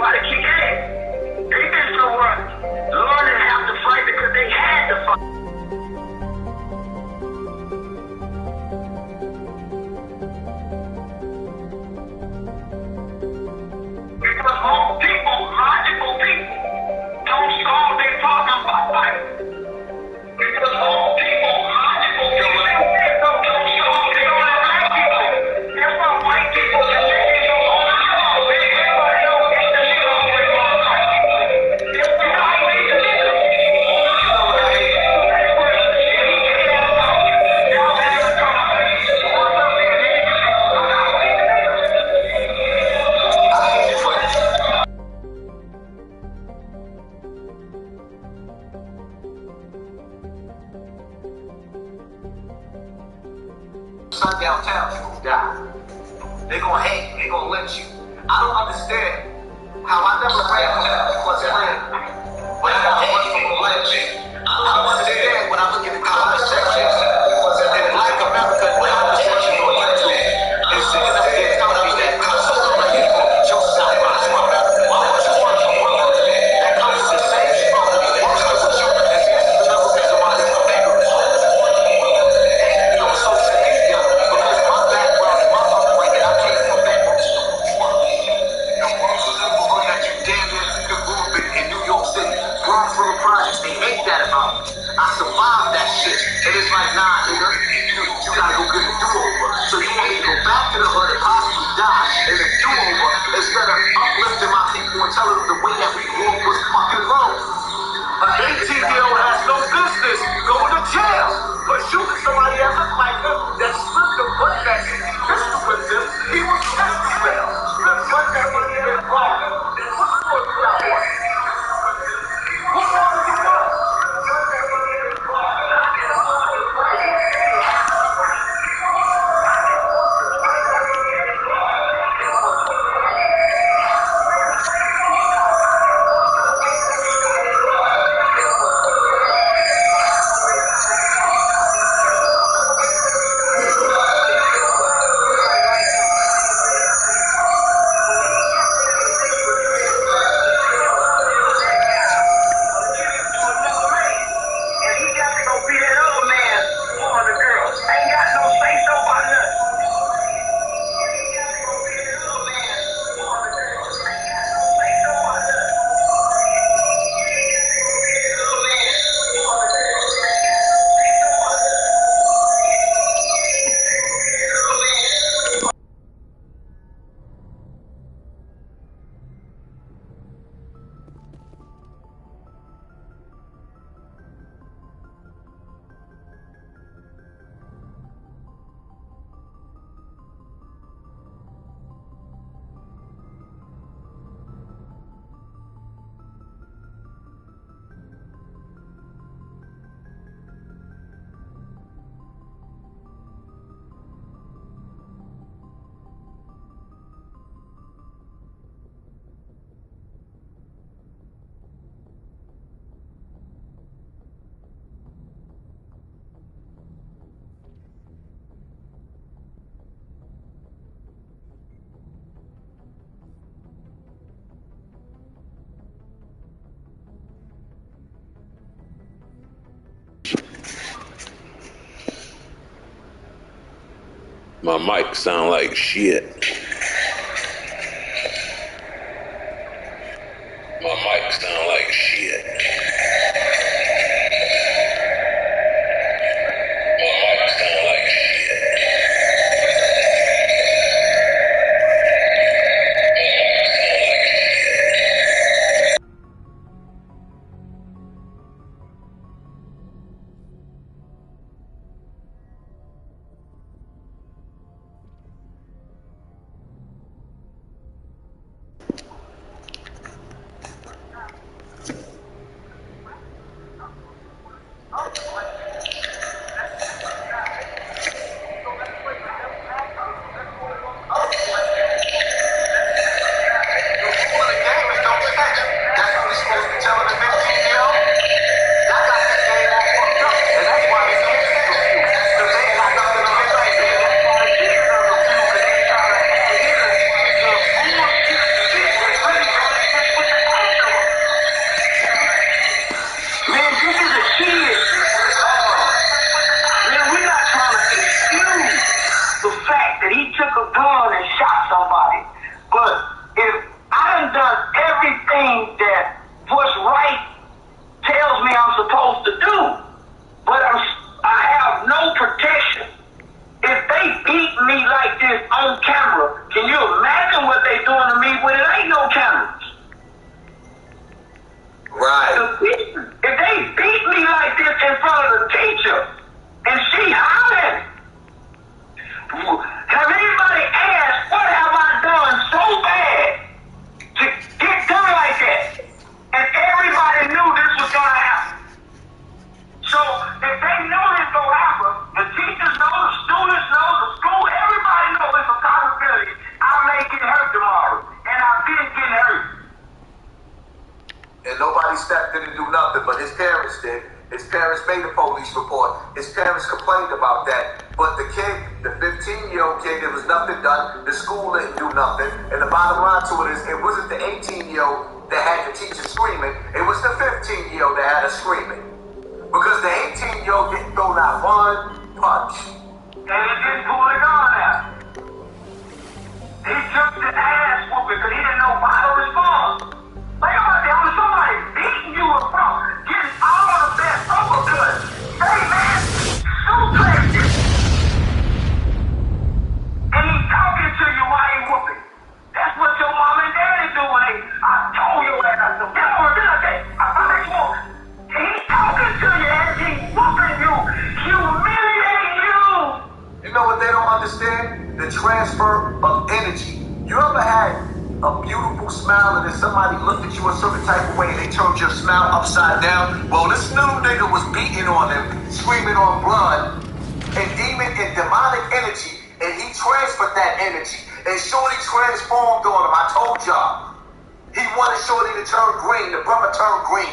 Nobody kick ass. They been somewhere learning how to fight because they had to fight. Because most people, logical people, don't solve their problem by fighting. Because most people, logical people, don't solve their black people. That's why white people can say they don't own the law. Everybody knows it's the nigga always on the right. It's the guy who made the nigga. Downtown, you gon' die. They gon' hate you, they gon' lynch you. I don't understand how I never ran was friend, but I got one from a lynch. I don't understand when I look at the comment section in Black America, the comment section on YouTube is sitting up there telling me that some of my people just not right. Why would you want to work that comes to the same spot to be worse than what you and this is another reason why they're bigger. Social media, because my background and my upbringing, I came from the most work. The most neighborhood that you damn near could grew up in New York City. Bronx full of projects, they hate that about me. I survived that shit. And it's like, nah, nigga, you gotta go get a do-over. So you want me to go back to the hood and possibly die in a do-over instead of uplifting my people and telling them the way that we grew up was fucking wrong. An 18-year-old has no business going to jail for shooting somebody that looked like him that slipped a butt that pistol with him. He was pistol well. Good butt that would have been wrong. What the fuck did I want? What more do you want? My mic sound like shit. My mic sound like shit. My mic sound like shit. And nobody stepped in and do nothing, but his parents did. His parents made a police report. His parents complained about that. But the kid, the 15-year-old kid, there was nothing done. The school didn't do nothing. And the bottom line to it is, it wasn't the 18-year-old that had the teacher screaming. It was the 15-year-old that had her screaming. Because the 18-year-old didn't throw not one punch. And he didn't pull the gun out. He took the ass whooping because he didn't know how to respond. Think about that. When somebody beating you in front, getting all of that uppercut. Hey man, suplex it. And he talking to you while he whooping. That's what your mom and daddy do when they, I told you that. I said, get over there, okay? I thought they whooped. He's talking to you as he's whooping you, humiliating you. You know what they don't understand? The transfer of energy. You ever had a beautiful smile and then somebody looked at you a certain type of way and they turned your smile upside down? Well, this little nigga was beating on him, screaming on blood, and demon and demonic energy, and he transferred that energy. And Shorty transformed on him. I told y'all. He wanted Shorty to turn green. The brother turned green.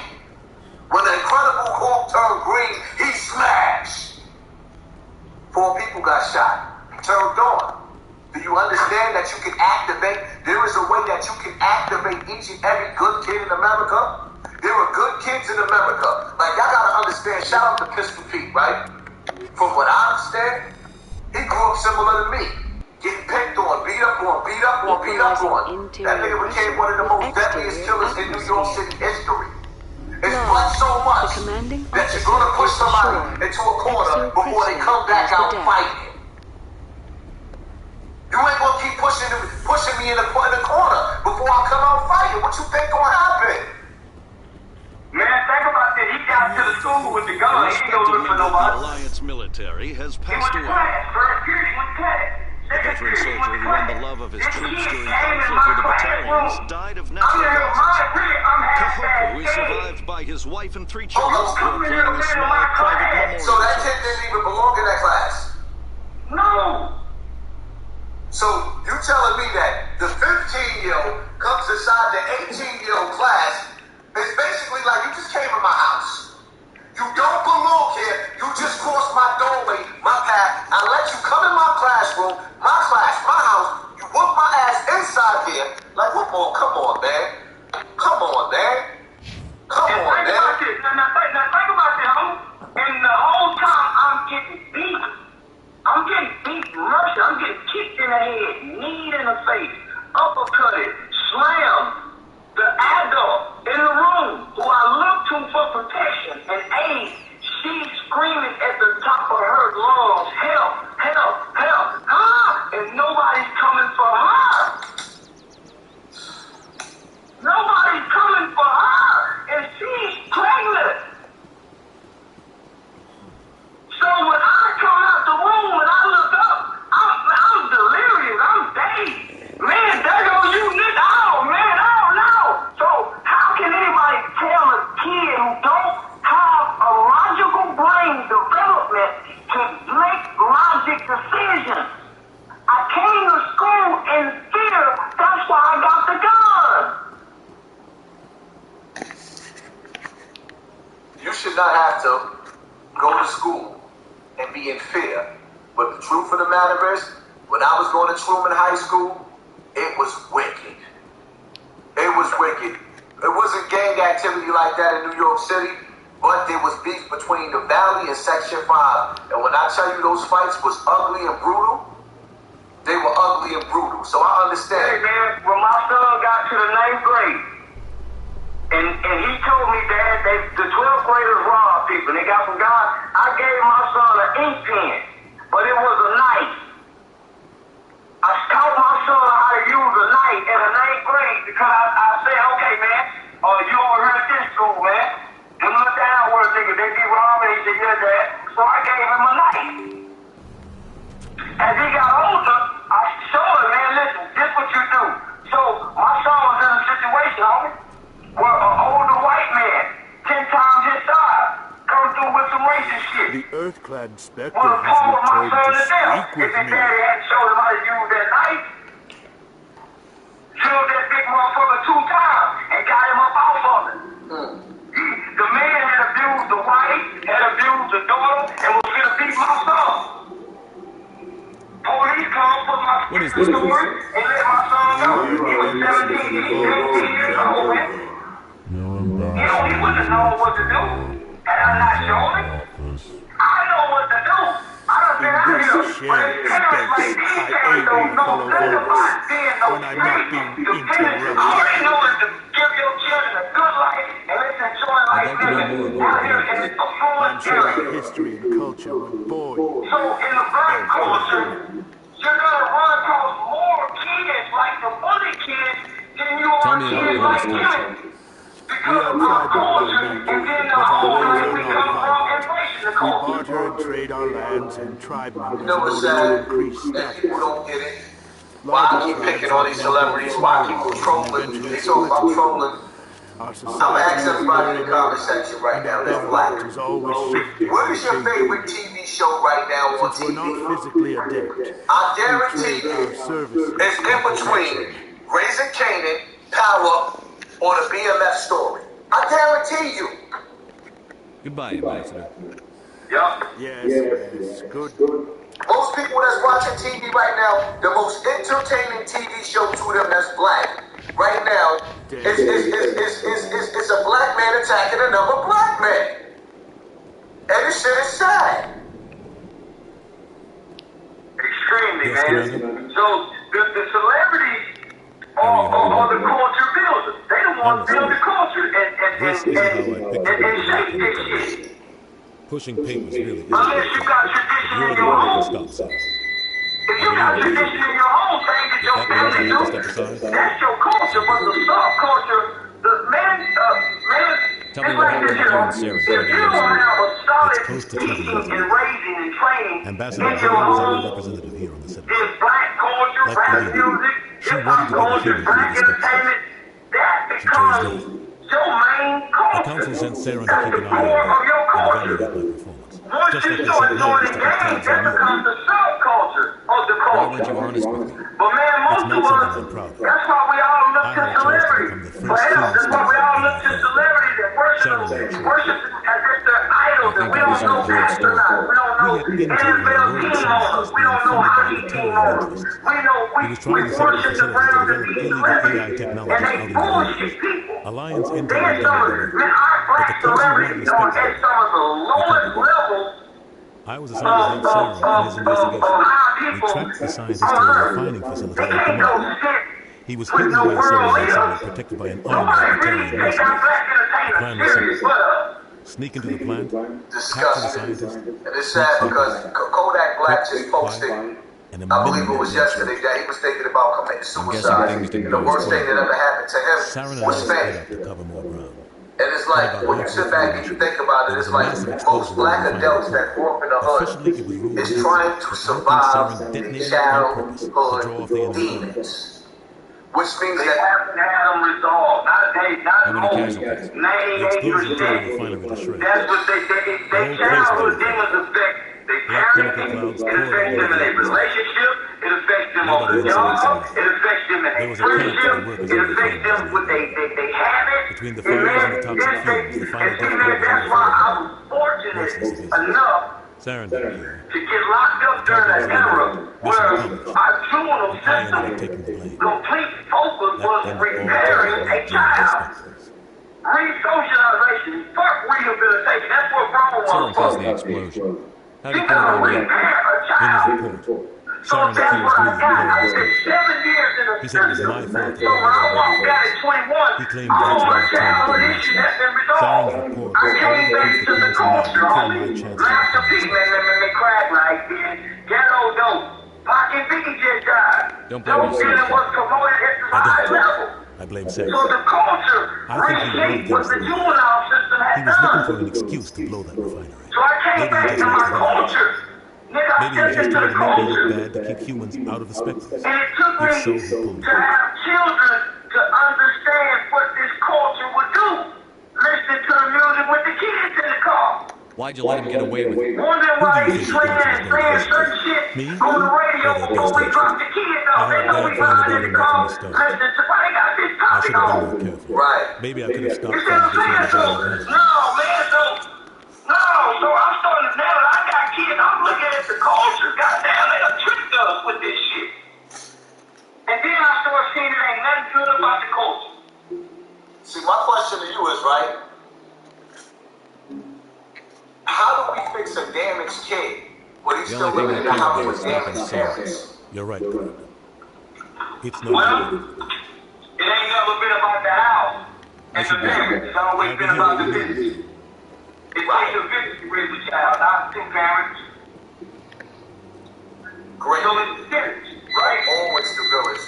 When the Incredible Hulk turned green, he smashed. 4 people got shot. He turned on. Do you understand that you can activate? There is a way that you can activate each and every good kid in America. There are good kids in America. Like, y'all gotta understand, shout out to Pistol Pete, right? From what I understand, he grew up similar to me. Getting picked on, beat up on. That nigga became one of the most deadliest killers in New York City history. It's blood so much that you're gonna push somebody into a corner before they come back out fighting. You ain't gonna keep pushing me in the corner before I come out fighting. What you think gonna happen? Man, think about that. He got to the school with the gun. He ain't gonna look for nobody. The Alliance military has He passed went to away. class. First period, he went to class. The veteran soldier who won the love of his troops during conflict with the battalions died of natural causes. Kahoku is survived by his wife and 3 children who are planning a small private memorial So that kid service. didn't even belong in that class. No. So you telling me that the 15-year-old comes inside the 18-year-old class? It's basically like you just came in my house. You don't belong here. You just crossed my doorway, my path. I let you come in my classroom, my class, my house. You whoop my ass inside here. Like, what more? Come on, man. Come on, man. Come And on, think about man. this. Now think about this, homie. And the whole time I'm getting beat. I'm getting beat, mercy. I'm getting kicked in the head, knee in the face, uppercutted, slammed. The adult in the room who I look to for protection and aid, she's screaming at the top of her lungs, help, help, help, and nobody's coming for her. Nobody's coming for her, and she's pregnant. So when I come out the room and I look up, I'm delirious, I'm dazed. Man, there go you, nigga. Oh, man, I don't know. So how can anybody tell a kid who don't have a logical brain development to make logic decisions? I came to school in fear. That's why I got the gun. You should not have to go to school and be in fear. But the truth of the matter is, when I was going to Truman High School, it was wicked. It was wicked. It wasn't gang activity like that in New York City, but there was beef between the Valley and Section 5. And when I tell you those fights was ugly and brutal, they were ugly and brutal. So I Hey, understand. man, when my son got to the 9th grade, and he told me, Dad, the 12th graders robbed people. They got from God. I gave my son an ink pen, but it was a knife. I taught my son how to use a knife in the 9th grade because I said, okay, man, you over here at this school, man. Them little downward niggas, they be robbing. He said, yeah, Dad. So I gave him a knife. As he got older, I showed him, man, listen, this what you do. So my son was in a situation, homie, where an older white man, 10 times his size, come through with some racist shit. The Earth-clad Spectre Would have has pulled my returned son to to death speak if with his me. daddy hadn't showed him how to use that knife. Killed that big motherfucker 2 times and got him up off of it. the story and let my son go. He was 17, 18 years old, man. He wouldn't have known what to do. And I'm not showing. I know what to do. I done been out here. But his parents, like these parents, don't know nothing about being no street. All they know is to give your children a good life and let's enjoy life out here in this affluent area. History and culture with boys. So in the black culture, you're gonna run across more kids like the bully kids than you are kids like him. Because of our culture and then the culture we come from embracing the We culture. barter and trade our lands and tribe members You in know what's order to sad? increase That status. people don't get it. Why I keep picking on these celebrities? Why people trolling? They talk about trolling. Our I'm society gonna ask is everybody in very the comment section right and now our that's black. government is always shifting. What is your and changing. favorite TV show right now on Since we're not TV? physically adept, I we guarantee trade our you services it's in between Raising Canaan, Power, or the BMF story. I guarantee you. Goodbye, Ambassador. Yup. Yes, good. Most people that's watching TV right now, the most entertaining TV show to them that's black right now is a black man attacking another black man. And this shit is sad. Extremely, Yes, man. Commander. So the celebrities are the culture builders. They the ones build the culture This is how I picked and shape this shit. Pushing papers really is. Unless you got tradition You're in the your one that home. stops it. If you got tradition in your home, things that your That means family you have to do, step aside? that's your culture. But the subculture, the man, Tell me it's what like happened this, to you and Sarah if during you the don't incident. have a It's solid close to teaching 7 years and ago. raising and training Ambassador in your Helen is our home, representative here on the Senate. this black culture, Like black Lydia. music, She hip wanted hop to be the culture, hero black of the entertainment, that She chose becomes me. your main The culture. council sent Sarah to That's keep the an eye core on of your me and culture. evaluate my performance. Once Just you like they start sent doing Moses the to keep game, tabs that on me. becomes the subculture of the Why culture. weren't you honest with me? But man, most It's of not something us, I'm proud of. that's why we all look I to had a chance to celebrities. become the For first help. That's why we all look to female celebrities and worship Sarah them, Lynch. worship them as if they're idols. I And think we I don't was know in George Stone. astronauts. We don't know We had intel on NFL world team owners. scientists We don't know being funded by hockey the team terror owners. interests. We know He was trying to set up a worship the facility to brands of develop these illegal AI celebrities. technology And out they in the bullshit world. people. Alliance They Intel are and some of, Government. man, our But black the person wanted celebrities to are speak at some of the lowest levels I was assigned to help Sarah in his investigation. We tracked the scientist to a refining facility in Pomona. He was hidden by a series of solid protected by an army of battalion mercenaries. The plan was simple. Sneak into the plant, capture the Disgusting. scientist, And it's sad because Kodak Black just posted, and a I believe it minute was later, yesterday, that he was thinking about committing guessing suicide. things didn't And the go as worst thing that planned. ever happened to Sarah him and I was split fame. up to cover more ground. And it's like, when you sit back and you think about it, it's like most black adults that grew up in the Officially, it was hood ruled is against, trying to but I think survive Sarah the detonated it on purpose to draw off the childhood enemy. demons. Which means They that haven't had them resolved. Not How many home. casualties? The 98 explosion tore the percent. refinery to shreds. That's what they whole place childhood was demons affect their black chemical parenting, clouds it poured affects all them in over their the relationship, it affects them on Nobody the else job, understands. it affects them in There their was a panic for the friendship, workers it of the affects them refineries. with their habits. Between the And fires man, and the toxic this fumes, the thing- final and death see, toll man, was that's over why I 400. was fortunate Restless in peace. enough Sarah didn't care. to get locked up during that era where our juvenile I ended up system taking the blame. complete focus That was ended all repairing a things child. perspectives. Resocialization, fuck rehabilitation. That's what wrong Sarah was. caused the explosion. How You did gotta Paul repair a in child. his report? So Sarah that's accused what me I of got. I blowing spent the 7 years in the He said it was my fault that So when I walked out at 21, He claimed all that's my why I childhood told him issues to have been Sarah's resolved. report I was came back proof to the that culture, kill my homie. chances Master of P, man, they crack like this. Ghetto dope. Pocket Biggie just died. Don't blame Dope yourself. dealing was promoted at the I high don't. level. I blame So Sarah. the culture I think he reshaped wanted what things the to work. juvenile system had He was looking for done. an excuse to blow that refinery. So I came Maybe he back just to my wanted to help. culture. Nigga, I Maybe he stepped just into tried the to make me look culture. bad to keep humans out of the spectacles. And it took me And so he pulled to have children to understand what this culture would do. Listening to the music with the kids in the car. Why'd you let him get away with it? Wondering Who why do you he's think playing the and gangsters saying gonna certain listen shit to? Me? on the radio Or the before we gangsters? drop the kids off. I They had know bad we behind in the vulnerability car. from the start. Listening to why they got this I topic should have been on. more careful. Right. Maybe I could have stopped You see things what I'm before saying? they So, got worse. no, man, so I'm starting to, now that I got kids, I'm looking at the culture. Goddamn, they done tricked us with this shit. And then I started seeing it ain't nothing good about the culture. See, my question to you is, right? How do we fix a damaged kid when he's The still only living thing in I the can house do with is stop and damaged say, parents? you're right, God. It's no Well, good. it ain't never been about the house and the parents. It's always been about the business. It takes a business to raise a child, not two parents. Great. So it's the business, right? Always the village.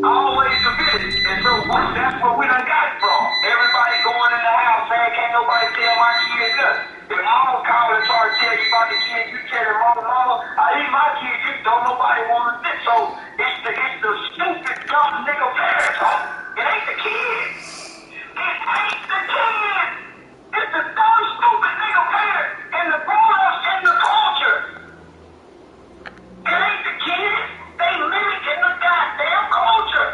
Always the business. And so that's where we done got it from. Everybody going in the house saying, can't nobody tell my kids nothing. If mama called and try to tell you about the kids, you tell them, mama, I eat my kids, you don't nobody want to sit. So it's the stupid, dumb nigga parents, huh? It ain't the kids. It ain't the kids. It's the dumb, stupid nigga parents and the grown-ups in the culture. It ain't the kids. They mimic in the goddamn culture.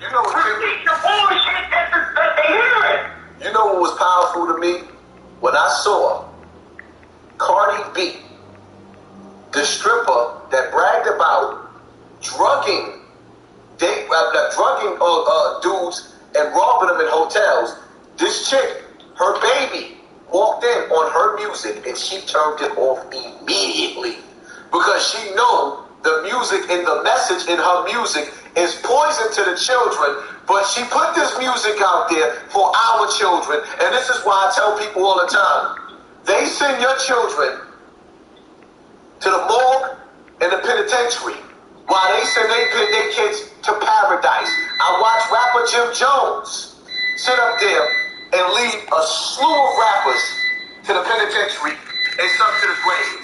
You know what, Repeat the bullshit that they hearing. You know what was powerful to me? When I saw Cardi B, the stripper that bragged about drugging dudes and robbing them in hotels. This chick, her baby, walked in on her music and she turned it off immediately because she know the music and the message in her music is poison to the children, but she put this music out there for our children. And this is why I tell people all the time, they send your children to the morgue and the penitentiary while they send their kids to paradise. I watch rapper Jim Jones sit up there and lead a slew of rappers to the penitentiary and some to the grave,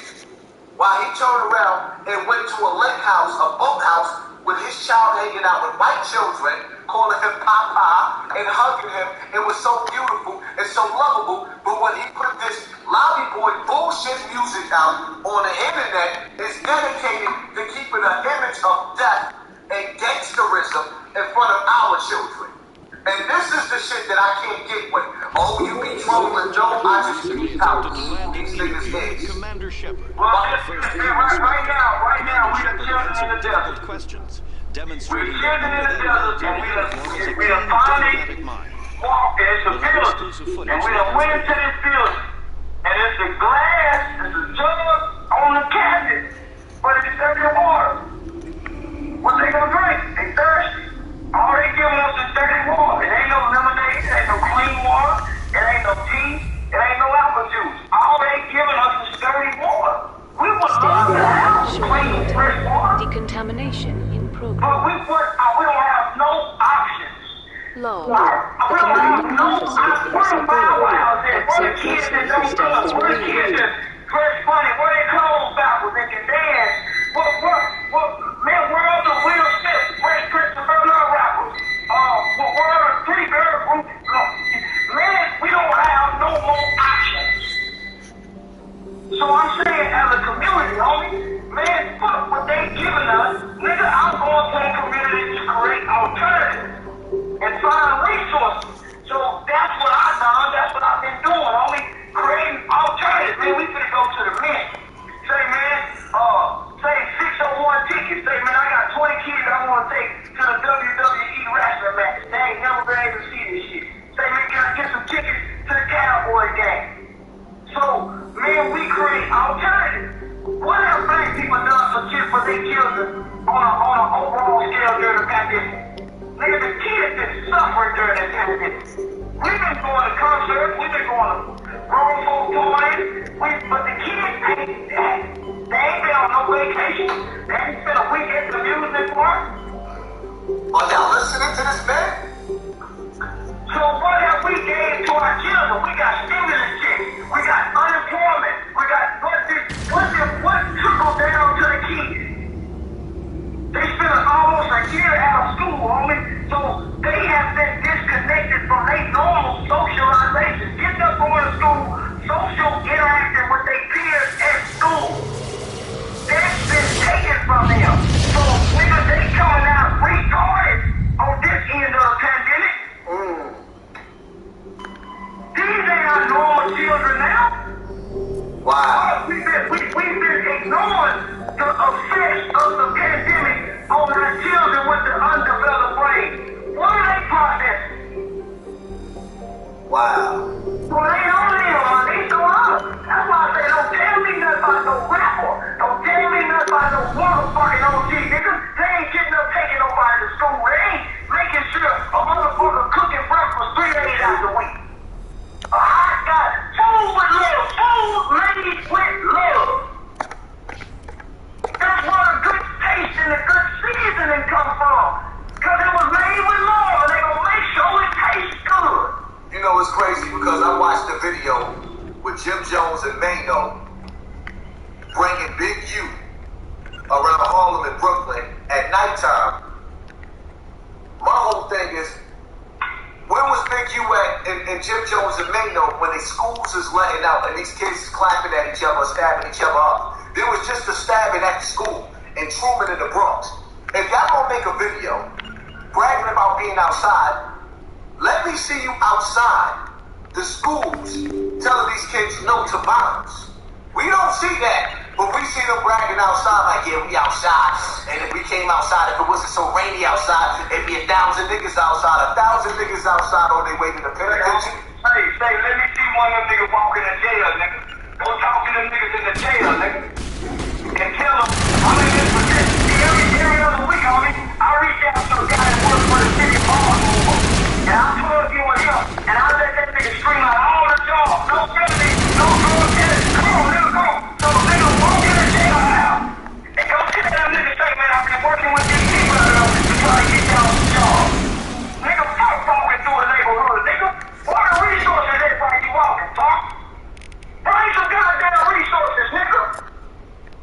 while he turned around and went to a lake house, a boathouse, with his child hanging out with white children, calling him Papa and hugging him. It was so beautiful and so lovable. But when he put this lobby boy bullshit music out on the internet, it's dedicated to keeping an image of death and gangsterism in front of our children. And this is the shit that I can't get with. Oh, you be trolling, Joe. I just speak out these niggas' heads. Commander Shepard. Well, First right now, we the children in the desert. questions, We're demonstrating children in the desert, and we done finally mind. walked, and it's a building, and we done went into this building, and it's a glass, it's a jug on the cabinet, but it's dirty water. What they gonna drink? They thirsty. All they giving us is dirty water. It ain't no lemonade, it ain't no clean water, it ain't no tea, it ain't no apple juice. All they giving us is dirty water. We would love to have clean, fresh water. Decontamination in progress. But we don't have no options. Log. The commanding officer is aboard. Access transfer systems ready. Fresh money, where they clothes backwards, they can dance. Man, where are the Will Smith, Fresh Prince of Bel-Air rappers? Where are the Pretty Girl group? Man, we don't have no more options. So I'm saying, as a community, homie, man, fuck what they giving us. Nigga, I'm going to the community to create alternatives and find resources. So that's what I've done. That's what I've been doing, homie. Creating alternatives. Man, we finna go to the Mint. Say, man, say 601 tickets. Say, man, I got 20 kids I want to take to the WWE wrestling match. They ain't never been able to see this shit. Say, man, can I get some tickets to the Cowboy game? So, man, we create alternatives. What have black people done for their children on an overall scale during the pandemic? Nigga, the kids been suffering during the pandemic. We've been going to concerts, we've been going to grown folk parties, but the kids they ain't been on no vacation. They ain't spent a week at the amusement park. Are y'all listening to this, man? So what have we gave to our children? We got stimulus checks. We got unemployment. We got what trickled down to the kids? They spent almost a year out of school, homie. So they have been disconnected from their normal socialization. Getting up going to school, social interacting with their peers at school. That's been taken from them. So nigga, they coming out retarded on this end of the motherfucking OG, niggas. They ain't getting up taking nobody to school. They ain't making sure a motherfucker cooking breakfast 3 days out the week. A hot guy, food with love, food made with love. That's where the good taste and the good seasoning come from. Cause it was made with love and they gonna make sure it tastes good. You know, it's crazy because I watched the video with Jim Jones and Mano bringing Big U around Harlem and Brooklyn at nighttime. My whole thing is, where was Big U at and Jim Jones and Mano when the schools is letting out and these kids is clapping at each other, stabbing each other up? There was just a stabbing at the school in Truman in the Bronx. If y'all gonna make a video bragging about being outside, let me see you outside the schools telling these kids no to violence. We don't see that, but we see them bragging outside like, yeah, we outside. And if we came outside, if it wasn't so rainy outside, it'd be 1,000 niggas outside, 1,000 niggas outside on their way to the penitentiary. Say, let me see one of them niggas walking in jail, nigga. Go talk to them niggas in the jail, nigga. And tell them, I mean, this was this. Every other week, I reach out to a guy that works for the city of Baltimore. And I plug you in him. And I let that nigga scream out all the jobs. No felony, no drug test. Come on, nigga, come on. So the nigga walk in the jail now. And go tell them niggas, say, man, I've been working with these people to try to get y'all some jobs. Nigga, fuck walking through the neighborhood, nigga. What are resources there while you walking, fuck? Bring some goddamn resources, nigga.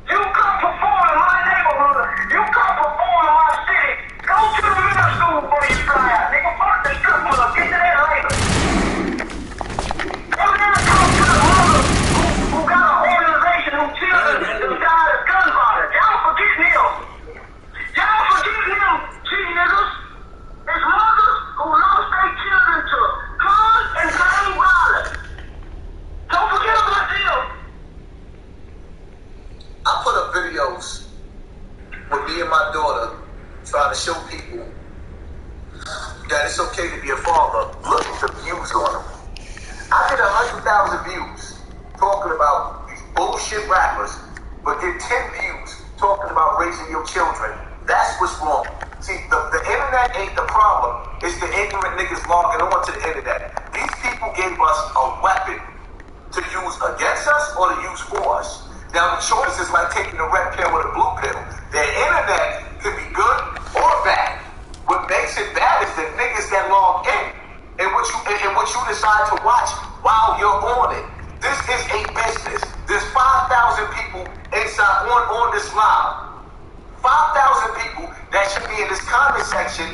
You come perform in my neighborhood. You come perform in my city. Go to the middle school before you fly out, nigga. Fuck the strip club. Get to that later. Don't ever come to the mother who got an organization who children who died of gun violence. Y'all forget him. Y'all forget him, G niggas. It's mothers who lost their children to guns and gang violence. Don't forget about them. I put up videos with me and my daughter trying to show people that it's okay to be a father. Look at the views on them. I did 100,000 views talking about these bullshit rappers, but did 10 views talking about raising your children. That's what's wrong. See, the internet ain't the problem. It's the ignorant niggas logging on to the internet. These people gave us a weapon to use against us or to use for us. Now the choice is like taking the red pill or the blue pill. The internet could be good or bad. What makes it bad is the niggas that log in and what you decide to watch while you're on it. This is a business. There's 5,000 people inside on this live. 5,000 people that should be in this comment section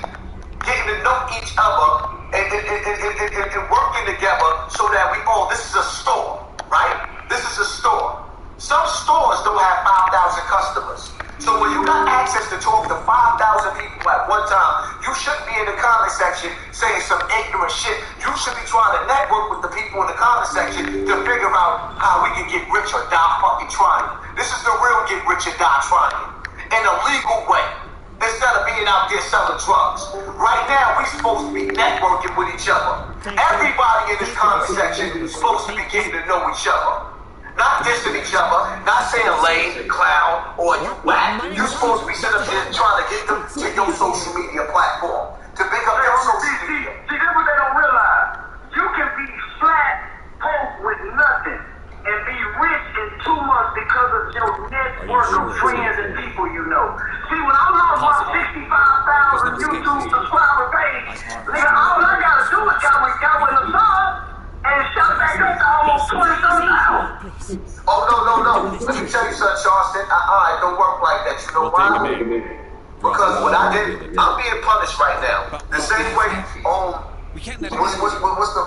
getting to know each other and working together so that we all, this is a store, right? This is a store. Some stores don't have 5,000 customers. So when you got access to talk to 5,000 people at one time, you shouldn't be in the comment section saying some ignorant shit. You should be trying to network with the people in the comment section to figure out how we can get rich or die fucking trying. This is the real get rich or die trying. In a legal way. Instead of being out there selling drugs. Right now, we're supposed to be networking with each other. Everybody in this comment section is supposed to be getting to know each other. Not dissing each other, not saying lame, clown, or you whack. You're supposed to be sitting up there trying to get them to your social media platform. To pick up your social media. See, that's what they don't realize. You can be flat, broke with nothing, and be rich in 2 months because of your network of friends and people you know. See, when I lost my 65,000 YouTube subscriber page, nigga, all I gotta do is got with the sun and shut back up to almost 20,000. Oh, no. Let me tell you something, Charleston. It don't work like that. You know why? Because what I did, I'm being punished right now. The same way, what's the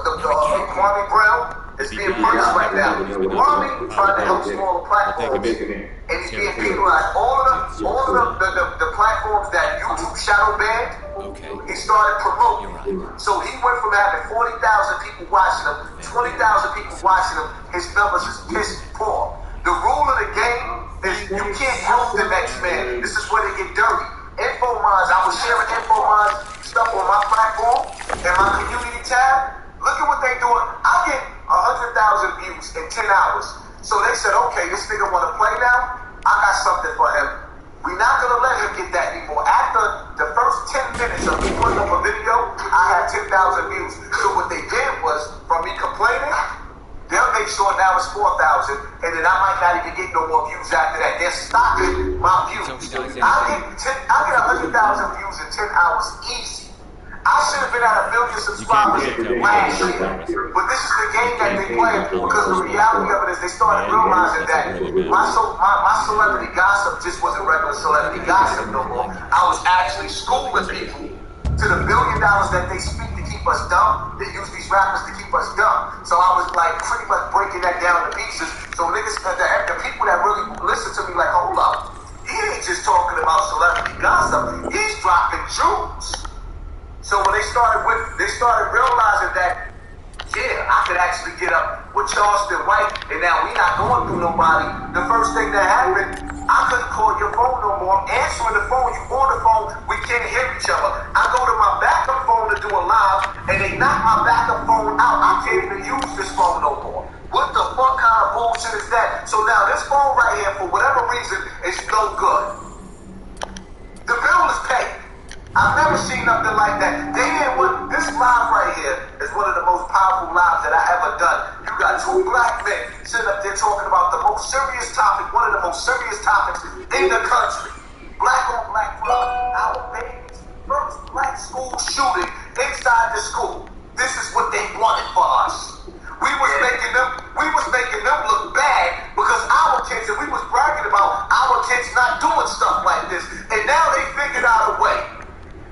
Kwame Brown is being punished right now. Kwame trying to help smaller platforms, and he's being penalized. All of the platforms that YouTube shadow banned, he started promoting. So he went from having 40,000 people watching him, 20,000 people watching him. His numbers is pissed poor. The rule of the game is you can't help the next man. This is where they get dirty. Infomines, I was sharing Infomines stuff on my platform and my community tab. Look at what they doing. I get 100,000 views in 10 hours. So they said, okay, this nigga want to play now? I got something for him. We're not gonna let him get that anymore. After the first 10 minutes of me putting up a video, I had 10,000 views. So what they did was, from me complaining, they'll make sure now it's 4,000, and then I might not even get no more views after that. They're stopping my views. I get 100,000 views in 10 hours easy. I should have been at 1 million subscribers last year. But this is the game that they play, because the reality of it is they started realizing that my celebrity gossip just wasn't regular celebrity gossip no more. I was actually schooling people to the $1 billion that they speak to keep us dumb. They use these rappers to keep us dumb. So I was like pretty much breaking that down to pieces. So niggas, the people that really listen to me like, hold up, he ain't just talking about celebrity gossip. He's dropping jewels. So when they started realizing that, yeah, I could actually get up with Charleston White, and now we not going through nobody. The first thing that happened, I couldn't call your phone no more. I'm answering the phone, you on the phone, we can't hear each other. I go to my backup phone to do a live, and they knock my backup phone out. I can't even use this phone no more. What the fuck kind of bullshit is that? So now this phone right here, for whatever reason, is no good. The bill is paid. I've never seen nothing like that. This live right here is one of the most powerful lives that I ever done. You got two black men sitting up there talking about the most serious topic, one of the most serious topics in the country. Black on black crime. Our baby's first black school shooting inside the school. This is what they wanted for us. We was making them look bad because our kids, and we was bragging about our kids not doing stuff like this. And now they figured out a way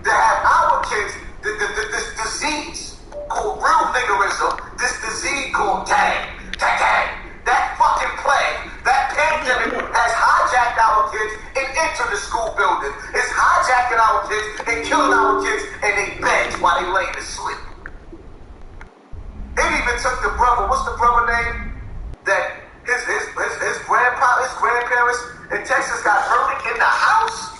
to have our kids, this disease called real niggerism, this disease called gang, that fucking plague, that pandemic has hijacked our kids and entered the school building. It's hijacking our kids and killing our kids, and they beg while they laying to sleep. It even took the brother, what's the brother name? That his grandparents in Texas got murdered in the house.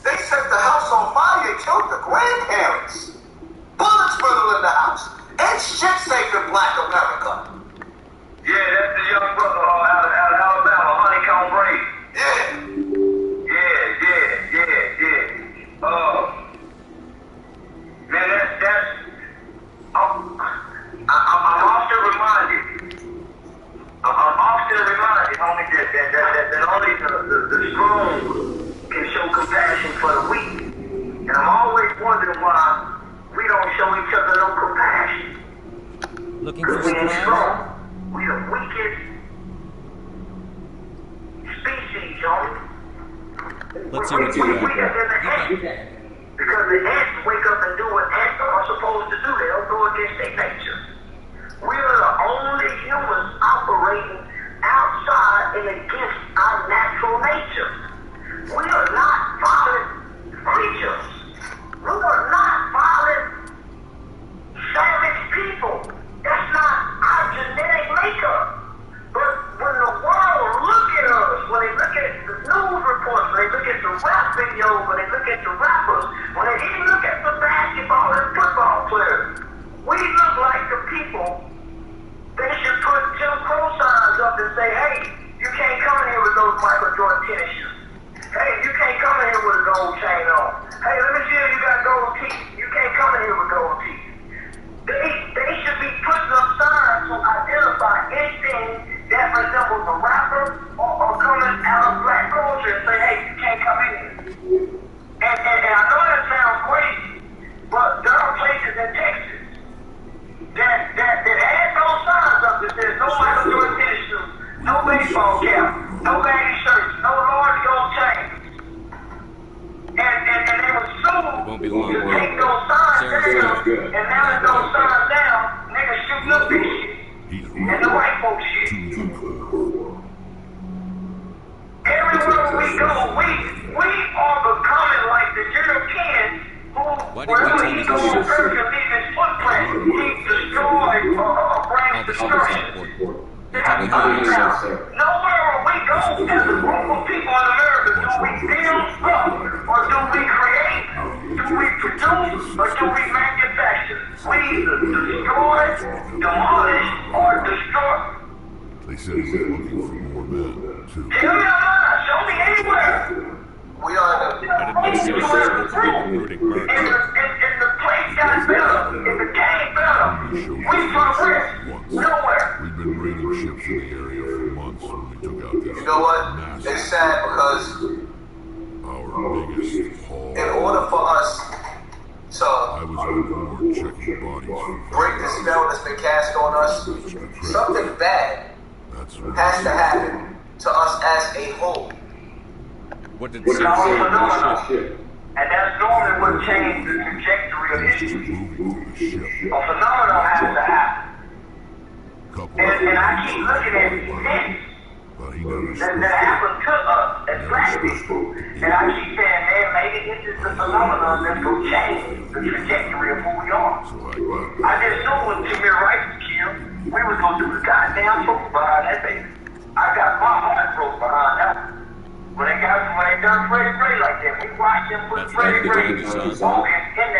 They set the house on fire and killed the grandparents. Bullets riddled in the house. Ain't shit safe in black America. Yeah, that's the young brother out of Alabama, Honeycomb Brady. Yeah. Man, I'm often reminded, homie, that only the strong can show compassion for the weak. And I'm always wondering why we don't show each other no compassion. Looking for We ain't some strong. We the weakest species, homie. Let's see what you got. Weaker than the ants. Because the ants wake up and do what ants are supposed to do. They don't go against their nature. We are the only humans operating outside and against our natural nature. We are not violent creatures. We are not violent, savage people. That's not our genetic makeup. But when the world look at us, when they look at the news reports, when they look at the rap videos, when they look at the rappers, when they even look at the basketball and football players, we look like the people. They should put Jim Crow signs up and say, hey, you can't come in here with those Michael Jordan tennis shoes. Hey, you can't come in here with a gold chain on. Hey, let me see if you got gold teeth. You can't come in here with gold teeth. They should be putting up signs to identify anything that resembles a rapper or coming out of black culture and say, hey, you can't come in here. And I know that sounds crazy, but there are places in Texas that had those signs up that says no Michael Jordan tennis shoes, no baseball cap, no baggy shirts, no large gold chains. And they were sued to take those signs down, and now that those signs down, niggas shooting up this shit. And the white folks shit. Everywhere we go, we are becoming like the Europeans who, wherever he goes on earth and leave his footprint, he destroys or brings destruction. Nowhere where we go as a group of people in America do we build up, or do we create, do we produce, or do we manufacture. We either destroy, demolish, or destroy. They said we're looking for more men, too. Tell me I'm not. Show me anywhere. recruiting merch. If the place got better, if it came better, we progress nowhere. We've been raiding ships in the area for months when we took out this. You know what? It's sad because our biggest haul. in order for us to I was on board checking bodies. break the spell that's been cast on us, something bad That's what has to happen to us as a whole. What did It's Sam all say a about the phenomenon. ship? And that's normally what changed the trajectory of history. moving to the ship. A phenomenon has to happen. Couple And I keep looking at these events but he never that happened to us as black people. And I keep saying, man, maybe this is the phenomenon that's going to change the trajectory of who we are. So I got I just knew when Tamir Rice was killed, we was going to do the goddamn truth behind that baby. I got my heart broke behind that. When they done Freddie Gray like that, we watched him put That's Freddie right, Gray the Kennedy son. walking in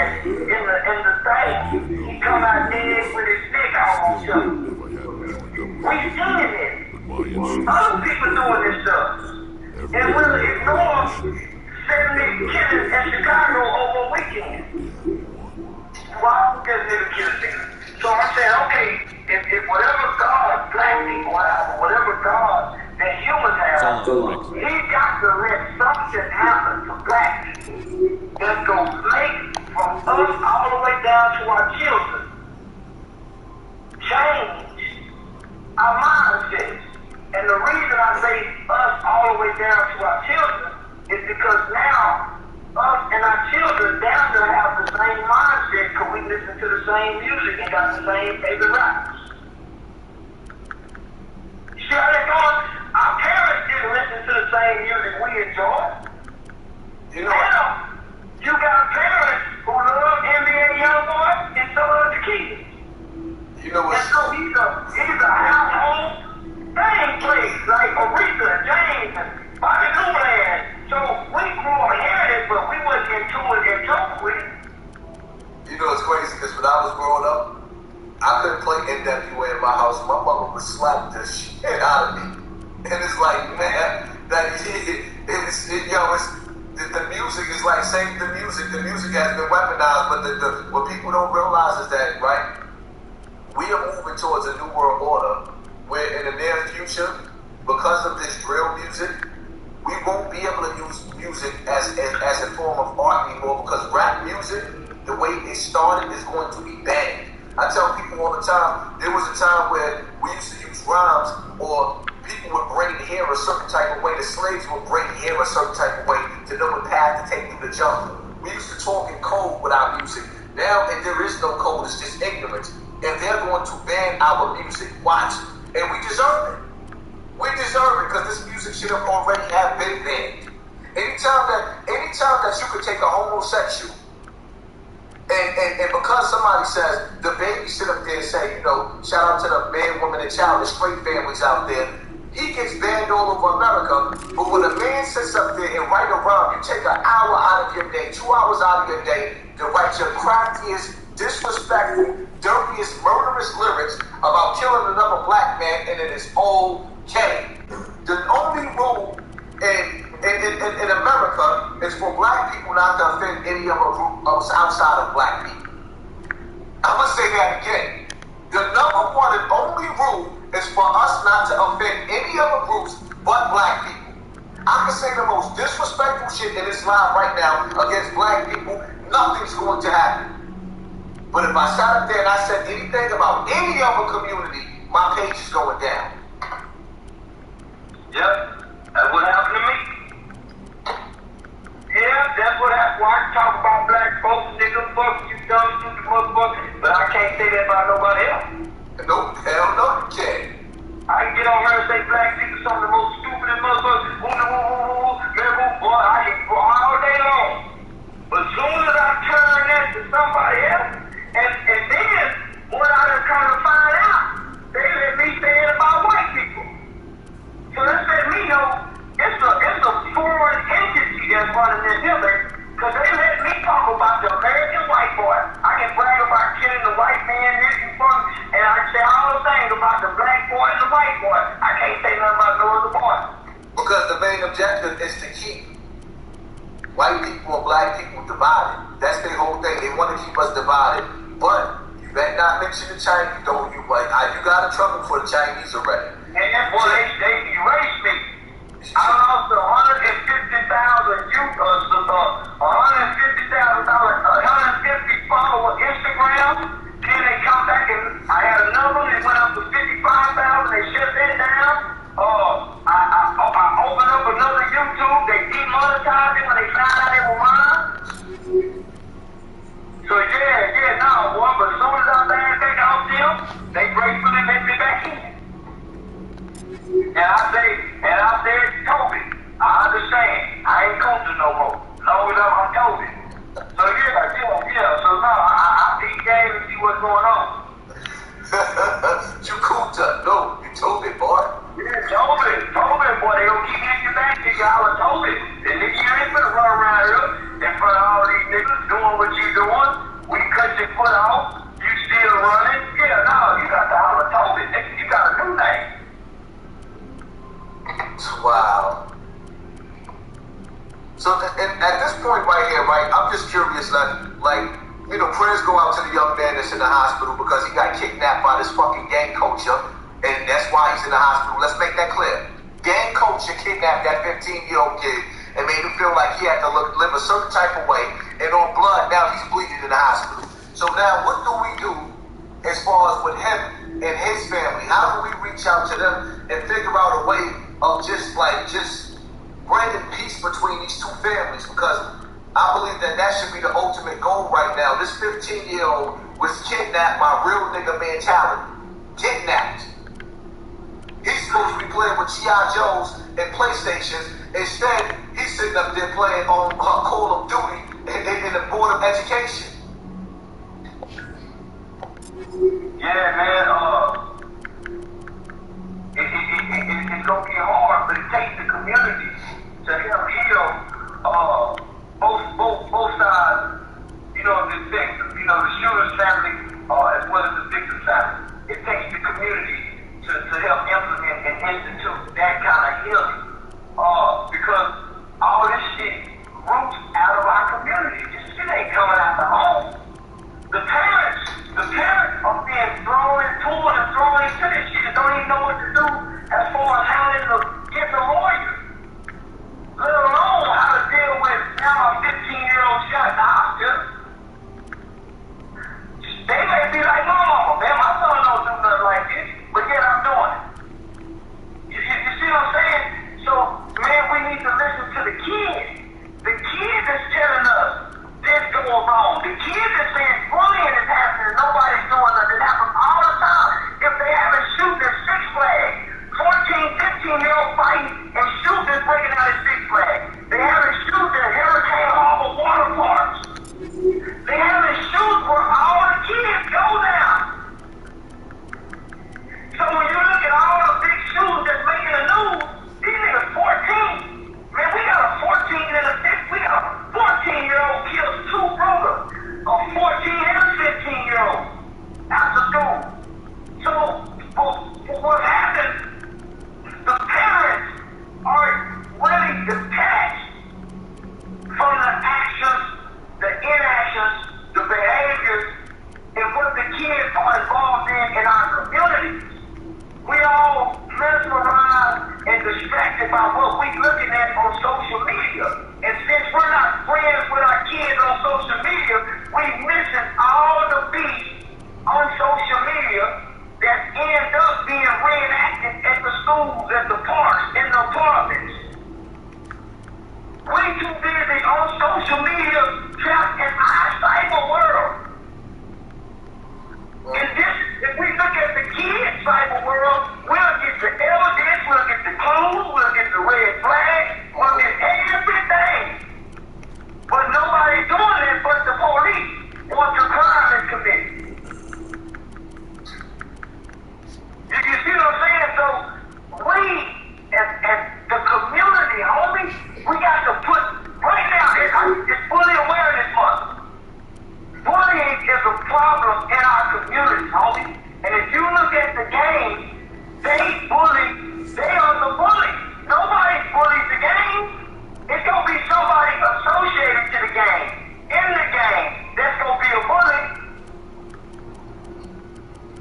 the thing. He come out dead with his stick almost shut. if I hadn't joined up We seen it. with my instincts. Other people doing this stuff. And we'll ignore 70 killings in Chicago over a weekend. Why would this nigga kill a nigga? So I'm saying, okay, if whatever God black people have, or whatever God that humans have, he got to let something happen to black people that's going to make from us all the way down to our children change our mindsets. And the reason I say us all the way down to our children is because now us and our children down there have the same mindset because we listen to the same music and got the same favorite rappers. You see how they're going? Our parents didn't listen to the same music we enjoy. You know, Now, you got parents who love NBA Youngboy and so does the kids. you know And what's so he's a household thing place like Aretha, James, and Bobby Newland. So we grew up hearing it, but we wasn't into it and talk with it. You know it's crazy because when I was growing up, I couldn't play NWA in my house. My mother would slap the shit out of me. And it's like, man, the music is like saying the music has been weaponized, but what people don't realize is that, right, we are moving towards a new world order where in the near future, because of this drill music, we won't be able to use music as a form of art anymore because rap music, the way it started, is going to be banned. I tell people all the time, there was a time where we used to use rhymes or people would braid hair a certain type of way. The slaves would braid hair a certain type of way to know what path to take through the jungle. We used to talk in code with our music. Now there is no code, it's just ignorance. And they're going to ban our music. Watch. And we deserve it. We deserve it because this music should have already have been banned. Anytime that you could take a homosexual and because somebody says, the baby sit up there and say, you know, shout out to the man, woman, and child, the straight families out there, he gets banned all over America. But when a man sits up there and write a rhyme, you take an hour out of your day, 2 hours out of your day to write your craftiest, disrespectful, dirtiest, murderous lyrics about killing another black man, and it is okay. The only rule in America is for black people not to offend any other group outside of black people. I'm going to say that again. The number one and only rule is for us not to offend any other groups but black people. I can say the most disrespectful shit in this line right now against black people, nothing's going to happen. But if I sat up there and I said anything about any other community, my page is going down. Yep, that's what happened to me. Yeah, that's what happened. Why I talk about black folks, nigga, fuck you, dumb, stupid motherfucker, but I can't say that about nobody else. Nope, hell no, you can't. I can get on her and say black people some of the most stupidest motherfuckers. Man, boy, I can go all day long. But as soon as I turn that to somebody else, and then what I done come to find out, they let me say it about white people. So that let me know it's a foreign entity that's running this building, because they let me talk about the American white boy. I can brag about killing the white man, this and fun, and I can say all the things about the black boy and the white boy. I can't say nothing about no other boy. Because the main objective is to keep white people and must divide it. But you better not mention the Chinese. Don't you like? You got in trouble for the Chinese already. And boy, they erased me. I lost $150,000 $150 followers Instagram. Then they come back and I had another one. It went up to 55,000. They shut that down. I opened up another YouTube. They demonetized it when they found out it was mine. So no, boy. But as soon as I back off them, they gracefully let me back in. And I said, Toby, I understand. I ain't coaching no more. Long as I'm Toby. So yeah. So no, I peek game and see what's going on. You cooped up. No, you told me, boy. Yeah, Toby, boy, they gonna keep getting you back to y'all. I told it. And nigga, you ain't gonna run around here in front of all these niggas doing what you doing. We cut your foot off. You still running. Yeah, no, you got to holler Toby. Nigga, you got a new name. Wow. So at this point right here, right, I'm just curious, prayers go out to the young man that's in the hospital because he got kidnapped by this fucking gang culture, and that's why he's in the hospital. Let's make that clear. Gang culture kidnapped that 15-year-old kid and made him feel like he had to live a certain type of way, and on blood, now he's bleeding in the hospital. So now what do we do as far as with him and his family? How do we reach out to them and figure out a way of just bringing peace between these two families? Because I believe that should be the ultimate goal right now. This 15-year-old was kidnapped by real nigga mentality. Kidnapped. He's supposed to be playing with G.I. Joes and PlayStations. Instead, he's sitting up there playing on Call of Duty in the Board of Education. Yeah, man. It's gonna be hard, but it takes the community to help heal both sides. The shooter's family as well as the victim's family. It takes the community to help implement and institute that kind of healing. Because all this shit roots out of our community. This shit ain't coming out the home. The parents are being thrown into this shit and don't even know what to do as far as how to get the lawyer, let alone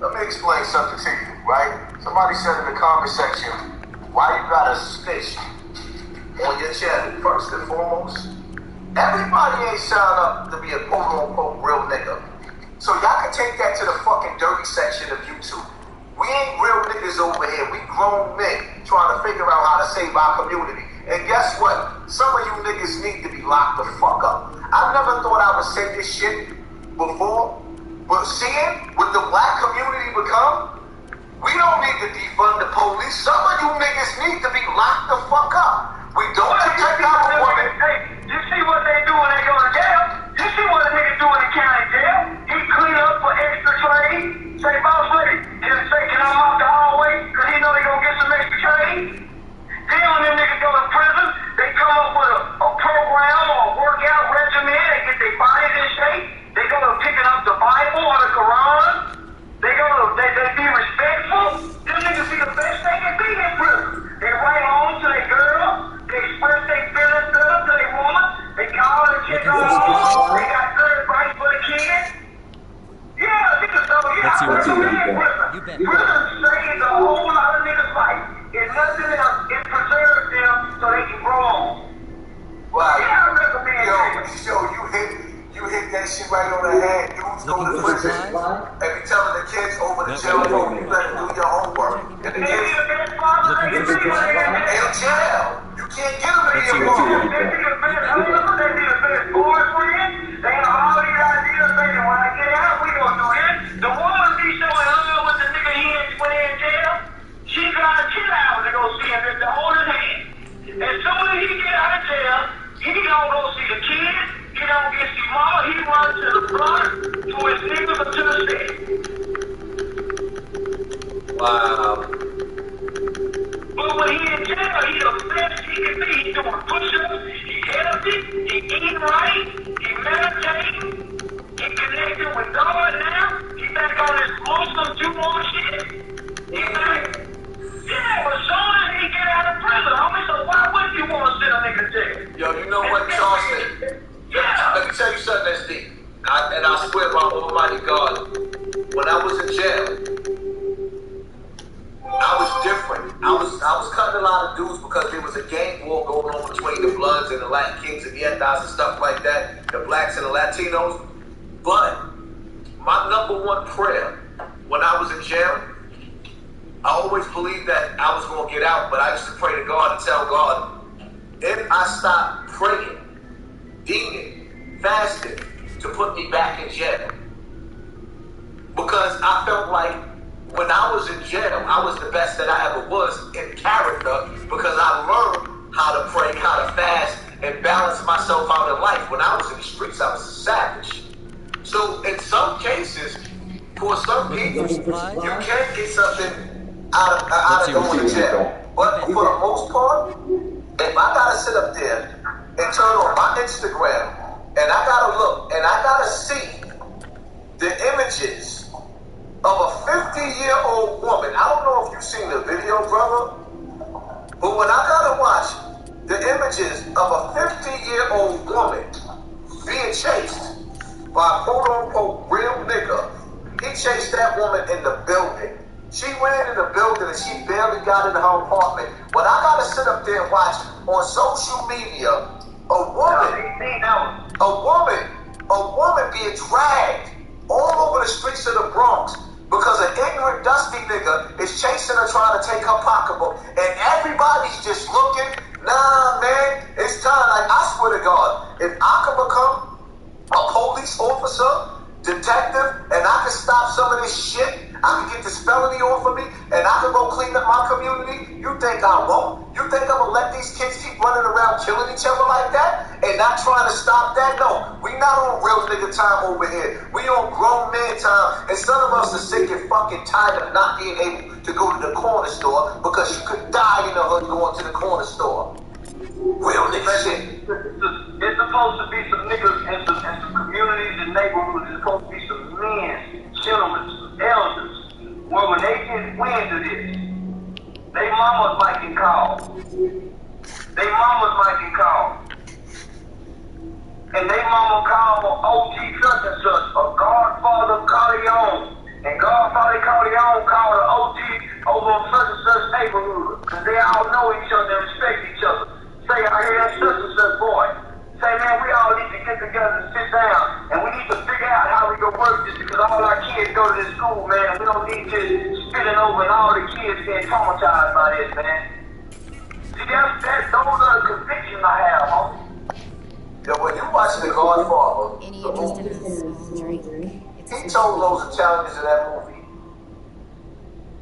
Let me explain something to you, right? Somebody said in the comment section, why you got a snitch on your channel? First and foremost, everybody ain't signed up to be a quote-unquote real nigga. So y'all can take that to the fucking dirty section of YouTube. We ain't real niggas over here. We grown men trying to figure out how to save our community. And guess what? Some of you niggas need to be locked the fuck up. I never thought I would say this shit before, but seeing what the black community become, we don't need to defund the police. Some of you niggas need to be locked the fuck up. We don't protect our women. Hey, you see what they do when they go to jail? You see what a nigga do in the county jail? He clean up for extra trade. Say, boss lady, can I mop the hallway? Because he know they gonna get some extra trade. Then when them niggas go to prison, they come up with a program or a workout regimen. They get their bodies in shape. They go to picking up the Bible or the Quran. They be respectful. Them niggas be the best they can be in prison. They write home to their girl. They express their feelings to their woman. They call and check on them. They got good advice for the kids. Yeah, niggas know. Yeah, prison is prison. Prison saves a whole lot of niggas' life. If nothing else, it preserves them so they can grow on. Wow. Yeah, I recommend Yo, you hit that shit right on the head. Dudes go to prison and be telling the kids over the jail room, you better do your homework. And the kids in jail. You can't get them to be a home. They be the best boyfriend. They have all these ideas, baby. When I get out, we gonna do this. The woman be showing love with the nigga when they in jail. She drive 10 hours to go see him to hold his hand. As soon as he get out of jail, he don't go see the kids. He don't get see mama. He runs to the block, to his niggas, or to the state. Wow. But when he in jail, he the best he can be. He doing push-ups, he healthy, he eating right, he meditating, he connecting with God now. He back on his Muslim Jew shit. He back. Yeah, but soon as he get out of prison, homie, so why would you want to sit a nigga jail? Yo, you know what, Charleston? Let me tell you something that's deep. And I swear by Almighty God, when I was in jail, I was different. I was cutting a lot of dudes because there was a gang war going on between the Bloods and the Latin Kings and Yetas and stuff like that, the blacks and the Latinos. But my number one prayer when I was in jail, I always believed that I was going to get out, but I used to pray to God and tell God, if I stop praying, deeming, fasting, to put me back in jail. Because I felt like when I was in jail, I was the best that I ever was in character because I learned how to pray, how to fast, and balance myself out in life. When I was in the streets, I was a savage. So in some cases, for some people, you can get something out of going to jail. But for the most part, if I gotta sit up there and turn on my Instagram and I gotta look and I gotta see the images of a 50-year-old woman, I don't know if you've seen the video, brother, but when I gotta watch the images of a 50-year-old woman being chased by a quote-unquote real nigga, he chased that woman in the building. She ran in the building and she barely got into her apartment. When I gotta sit up there and watch on social media a woman being dragged all over the streets of the Bronx because an ignorant, dusty nigga is chasing her, trying to take her pocketbook, and everybody's just looking. Nah, man, it's time. Like, I swear to God, if I could become a police officer, detective, and I could stop some of this shit, I could get this felony off of me, and I could go clean up my community. You think I won't? You think I'm gonna let these kids keep running around killing each other like that and not trying to stop that? No, we not on real nigga time over here. We on grown man time, and some of us are sick and fucking tired of not being able to go to the corner store because you could die in the hood going to the corner store. Real nigga shit. It's supposed to be some niggas and some communities and neighborhoods. It's supposed to be some men, gentlemen, elders. Well, when they get wind of this, they mamas might get called. And they mama call OG such and such, or Godfather Corleone. And God probably called their own call to OT over such and such neighborhood. Because they all know each other and respect each other. Say, I hear that such and such boy. Say, man, we all need to get together and sit down. And we need to figure out how we can work this because all our kids go to this school, man. And we don't need to spilling over and all the kids being traumatized by this, man. See, those are the convictions I have, homie. Yo, when you watch The Godfather, Any the interest in movie, a small drink? he told those Italians in that movie,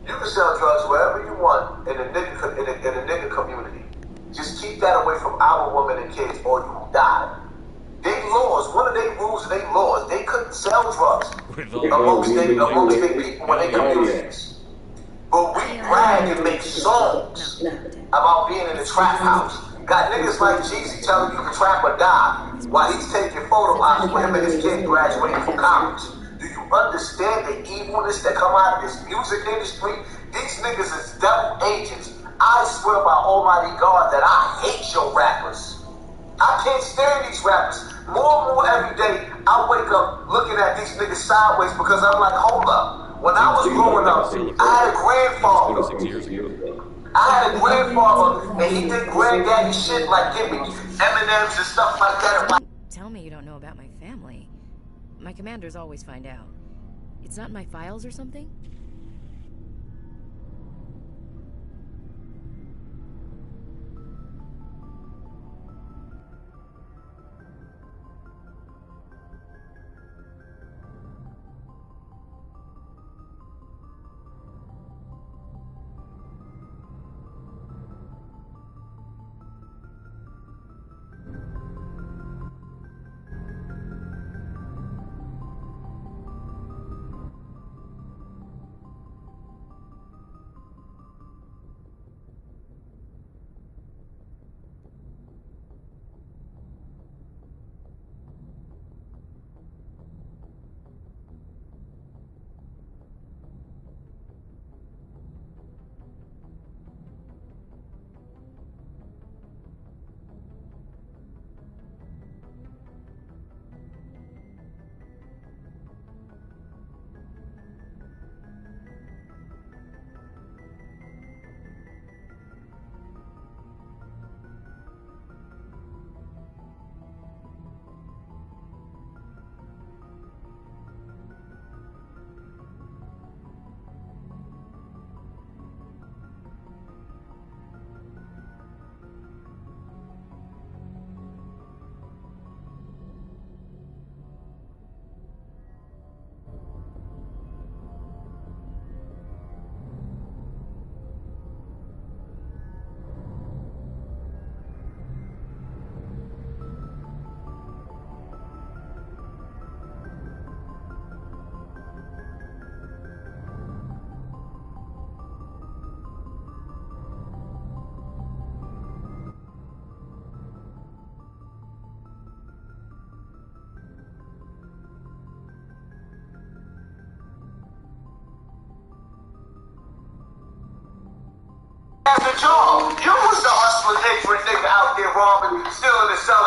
you can sell drugs wherever you want in the nigga community. Just keep that away from our women and kids or you will die. They laws, one of their rules and their laws, they couldn't sell drugs amongst their people when they communities. But we brag and make songs about being in the trap house. Got niggas like Jeezy telling you to trap or die while he's taking photo ops with him and his kid graduating from college. Do you understand the evilness that come out of this music industry? These niggas is devil agents. I swear by Almighty God that I hate your rappers. I can't stand these rappers. More and more every day, I wake up looking at these niggas sideways because I'm like, hold up. When I was growing up, I had a grandfather. 26 years ago. I had a grandfather, and he did granddaddy shit like give me M&Ms and stuff like that. Tell me you don't know about my family. My commanders always find out. It's not in my files or something? As a job, you was the hustling ignorant nigga out there robbing, stealing and selling.